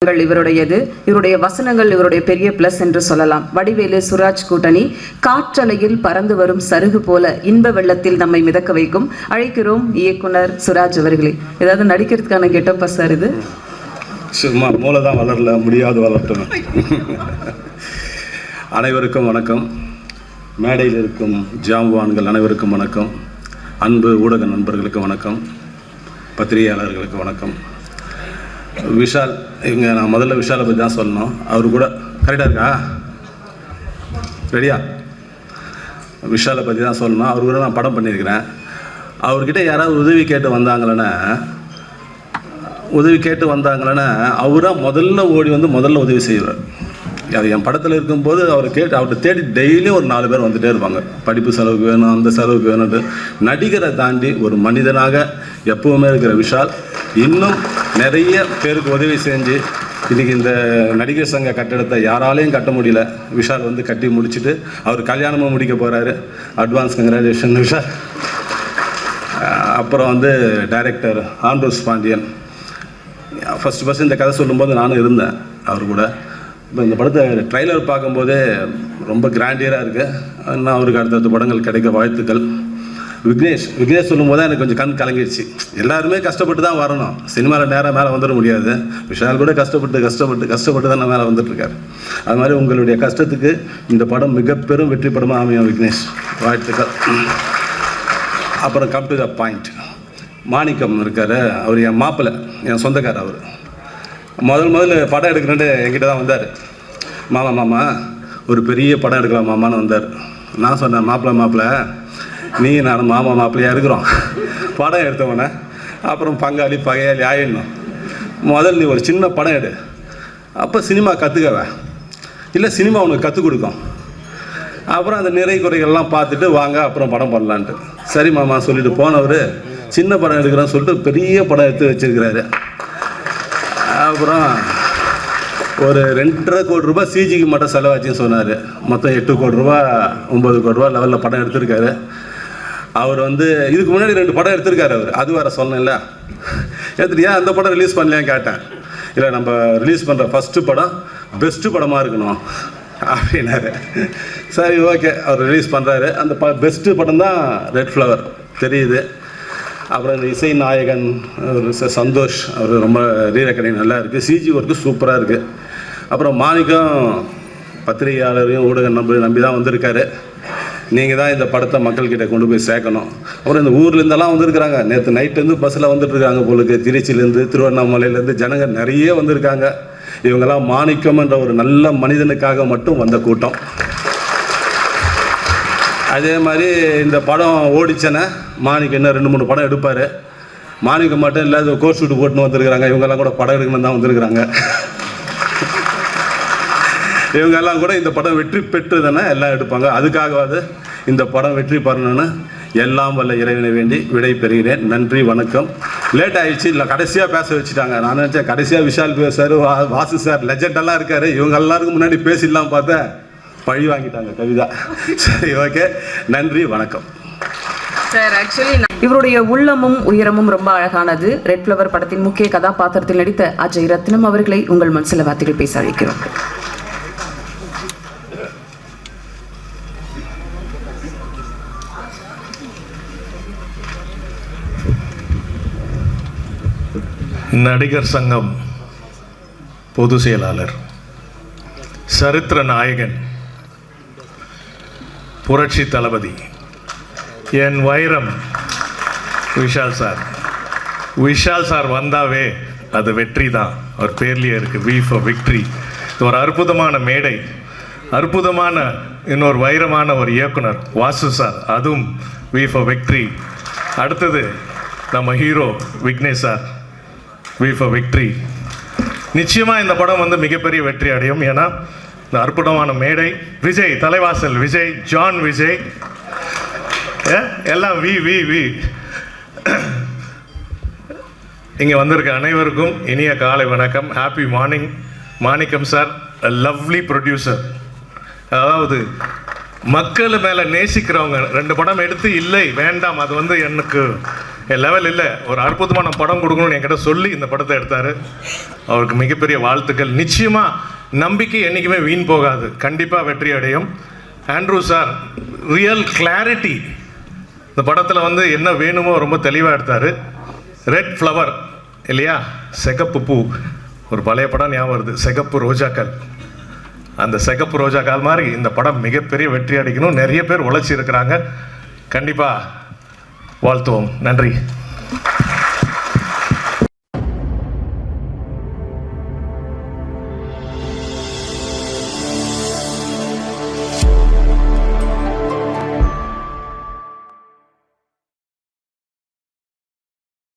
இவருடையது, இவருடைய வசனங்கள் இவருடைய பெரிய பிளஸ் என்று சொல்லலாம். வடிவேலு சுராஜ் கூட்டணி காற்றலையில் பறந்து வரும் சருகு போல இன்ப வெள்ளத்தில் நம்மை மிதக்க வைக்கும். அழைக்கிறோம் இயக்குனர் சுராஜ் அவர்களே. ஏதாவது நடிக்கிறதுக்கான கெட்டப்பா சார் இது? சும்மா மூளைதான் வளரல, முடியாது வளர்த்தணும். அனைவருக்கும் வணக்கம். மேடையில் இருக்கும் ஜாம்பவான்கள் அனைவருக்கும் வணக்கம். அன்பு ஊடக நண்பர்களுக்கு வணக்கம். பத்திரிகையாளர்களுக்கு வணக்கம். விஷால், இவங்க நான் முதல்ல விஷாலை பற்றி தான் சொல்லணும். அவர் கூட கரெக்டாக இருக்கா? ரெடியா? விஷாலை பற்றி தான் சொல்லணும். அவர் கூட நான் படம் பண்ணியிருக்கிறேன். அவர்கிட்ட யாராவது உதவி கேட்டு வந்தாங்களேன்னா அவராக முதல்ல ஓடி வந்து முதல்ல உதவி செய்வார். அது என் படத்தில் இருக்கும்போது அவர்கிட்ட தேடி டெய்லியும் ஒரு 4 பேர் வந்துகிட்டே இருப்பாங்க. படிப்பு செலவுக்கு வேணும், அந்த செலவுக்கு வேணும்ட்டு. நடிகரை தாண்டி ஒரு மனிதனாக எப்பவுமே இருக்கிற விஷால் இன்னும் நிறைய பேருக்கு உதவி செஞ்சு இன்றைக்கி இந்த நடிகர் சங்க கட்டடத்தை யாராலையும் கட்ட முடியல. விஷால் வந்து கட்டி முடிச்சுட்டு அவர் கல்யாணமும் முடிக்க போகிறாரு. Advance congratulation Vishal. அப்புறம் வந்து டைரக்டர் ஆண்ட்ரூஸ் பாண்டியன். ஃபஸ்ட்டு இந்த கதை சொல்லும்போது நானும் இருந்தேன் அவர் கூட. இப்போ இந்த படத்தை ட்ரைலர் பார்க்கும்போதே ரொம்ப கிராண்டியராக இருக்குது. இன்னும் அவருக்கு அடுத்தடுத்த படங்கள் கிடைக்க வாழ்த்துக்கள். விக்னேஷ் சொல்லும்போது எனக்கு கொஞ்சம் கண் கலங்கிடுச்சு. எல்லாருமே கஷ்டப்பட்டு தான் வரணும். சினிமாவில் நேராக மேலே வந்துட முடியாது. விஷால் கூட கஷ்டப்பட்டு தான் மேலே வந்துட்டுருக்காரு. அது மாதிரி உங்களுடைய கஷ்டத்துக்கு இந்த படம் மிகப்பெரும் வெற்றி படமாக அமையும் விக்னேஷ். வாழ்த்துக்கள். அப்புறம் கம் டு த பாயிண்ட். மாணிக்கம் இருக்கார். அவர் என் மாப்பிள்ளை, என் சொந்தக்காரர். அவர் முதல்ல படம் எடுக்கிறேன்ட்டு என்கிட்ட தான் வந்தார். மாமா ஒரு பெரிய படம் எடுக்கலாம் மாமான்னு வந்தார். நான் சொன்னேன், மாப்பிள்ளை நீ நான் மாப்பிள்ளையாக இருக்கிறோம். படம் எடுத்தவொடனே அப்புறம் பங்காளி பகையாளி ஆயிடணும். முதல்ல நீ ஒரு சின்ன படம் எடு, அப்போ சினிமா கற்றுக்கவ, இல்லை சினிமா உனக்கு கற்றுக் கொடுக்கும். அப்புறம் அந்த நிறை குறைகள்லாம் பார்த்துட்டு வாங்க அப்புறம் படம் பண்ணலான்ட்டு. சரி மாமா சொல்லிட்டு போனவர் சின்ன படம் எடுக்கிறேன்னு சொல்லிட்டு பெரிய படம் எடுத்து வச்சுருக்கிறாரு. அப்புறம் ஒரு 2.5 கோடி ரூபாய் சிஜிக்கு மட்டும் செலவாச்சுன்னு சொன்னார். மொத்தம் 8 கோடி ரூபா 9 கோடி ரூபா லெவலில் படம் எடுத்திருக்காரு. அவர் வந்து இதுக்கு முன்னாடி 2 படம் எடுத்திருக்காரு அவர். அது வேறு சொன்னேன்ல, ஏன் அந்த படம் ரிலீஸ் பண்ணலையான்னு கேட்டேன். இல்லை, நம்ம ரிலீஸ் பண்ணுற ஃபஸ்ட்டு படம் பெஸ்ட்டு படமாக இருக்கணும் அப்படின்னாரு. சரி, ஓகே, அவர் ரிலீஸ் பண்ணுறாரு. அந்த பெஸ்ட்டு படம் தான் ரெட் ஃப்ளவர் தெரியுது. அப்புறம் இந்த இசை நாயகன் சந்தோஷ், அவர் ரொம்ப ரீரெக்கடிங் நல்லா இருக்குது. சிஜி ஒர்க்கு சூப்பராக இருக்குது. அப்புறம் மாணிக்கம் பத்திரிகையாளரையும் ஊடக நம்பி தான் வந்திருக்காரு. நீங்கள் தான் இந்த படத்தை மக்கள்கிட்ட கொண்டு போய் சேர்க்கணும். அப்புறம் இந்த ஊர்லேருந்தெல்லாம் வந்திருக்கிறாங்க. நேற்று நைட்லேருந்து பஸ்ஸில் வந்துட்டுருக்காங்க போலுக்கு. திருச்சியிலேருந்து திருவண்ணாமலையிலேருந்து ஜனங்க நிறைய வந்திருக்காங்க. இவங்கெல்லாம் மாணிக்கம் என்ற ஒரு நல்ல மனிதனுக்காக மட்டும் வந்த கூட்டம். அதே மாதிரி இந்த படம் ஓடிச்சேன்னா மாணிக்கம் இன்னும் 2-3 படம் எடுப்பார். மாணிக்கம் மட்டும் இல்லாத கோர்ஸ் ஷூட்டு போட்டுன்னு வந்திருக்கிறாங்க. இவங்கெல்லாம் கூட படம் எடுக்கணும்னு தான் வந்திருக்கிறாங்க. இவங்கெல்லாம் கூட இந்த படம் வெற்றி பெற்று தானே எல்லாம் எடுப்பாங்க. அதுக்காகவாது இந்த படம் வெற்றி பெறணும்னு எல்லாம் வல்ல இறைவனை வேண்டி விடை பெறுகிறேன். நன்றி, வணக்கம். லேட் ஆகிடுச்சு, இல்லை கடைசியாக பேச வச்சுட்டாங்க. நான் நினச்சேன் கடைசியாக விஷால் சார், வாசு சார், லெஜெண்டெல்லாம் இருக்கார், இவங்க எல்லாருக்கும் முன்னாடி பேசிடலாம் பார்த்தேன். பழி வாங்கிட்டாங்க கவிதா. சரி, ஓகே, நன்றி, வணக்கம். சார், ஆக்சுவலி இவருடைய உள்ளமும் உயரமும் ரொம்ப அழகானது. ரெட் ஃப்ளவர் படத்தின் முக்கிய கதாபாத்திரத்தில் நடித்த அஜய் ரத்னம் அவர்களை உங்கள் மன் சில வார்த்தைகள் பேச அழைக்கிறோம். நடிகர் சங்கம் பொதுச் செயலாளர், சரித்திர நாயகன், புரட்சி தளபதி, என் வைரம் விஷால் சார். விஷால் சார் வந்தாவே அது வெற்றி தான். அவர் பேர்லேயே இருக்குது, வி ஃபார் விக்ட்ரி. இது ஒரு அற்புதமான மேடை, அற்புதமான இன்னொரு வைரமான ஒரு இயக்குனர் வாசு சார், அதுவும் வி ஃபார் விக்ட்ரி. அடுத்தது நம்ம hero Vignesh sir, V for victory. நிச்சயமாக இந்த படம் வந்து மிகப்பெரிய வெற்றி அடையும். ஏன்னா இந்த அற்புதமான மேடை, விஜய் தலைவாசல், விஜய், ஜான் விஜய், எல்லாம் வி வி வி. இங்கே வந்திருக்க அனைவருக்கும் இனிய காலை வணக்கம். Happy morning. Manickam sir, lovely producer. அதாவது மக்கள் மேலே நேசிக்கிறவங்க 2 படம் எடுத்து இல்லை வேண்டாம் அது வந்து எனக்கு லெவல் இல்லை, ஒரு அற்புதமான படம் கொடுக்கணும்னு என்கிட்ட சொல்லி இந்த படத்தை எடுத்தார். அவருக்கு மிகப்பெரிய வாழ்த்துக்கள். நிச்சயமாக நம்பிக்கை என்றைக்குமே வீண் போகாது, கண்டிப்பாக வெற்றி அடையும். ஆண்ட்ரூ சார் ரியல் கிளாரிட்டி இந்த படத்தில் வந்து என்ன வேணுமோ ரொம்ப தெளிவாக எடுத்தார். ரெட் ஃப்ளவர் இல்லையா, சிகப்பு பூ, ஒரு பழைய படம் ஞாபகம் வருது, சிகப்பு ரோஜாக்கள். அந்த சிகப்பு ரோஜாக்கள் மாதிரி இந்த படம் மிகப்பெரிய வெற்றி அடிக்கணும். நிறைய பேர் உழைச்சி இருக்கிறாங்க, கண்டிப்பாக வாழ்த்துவோம். நன்றி.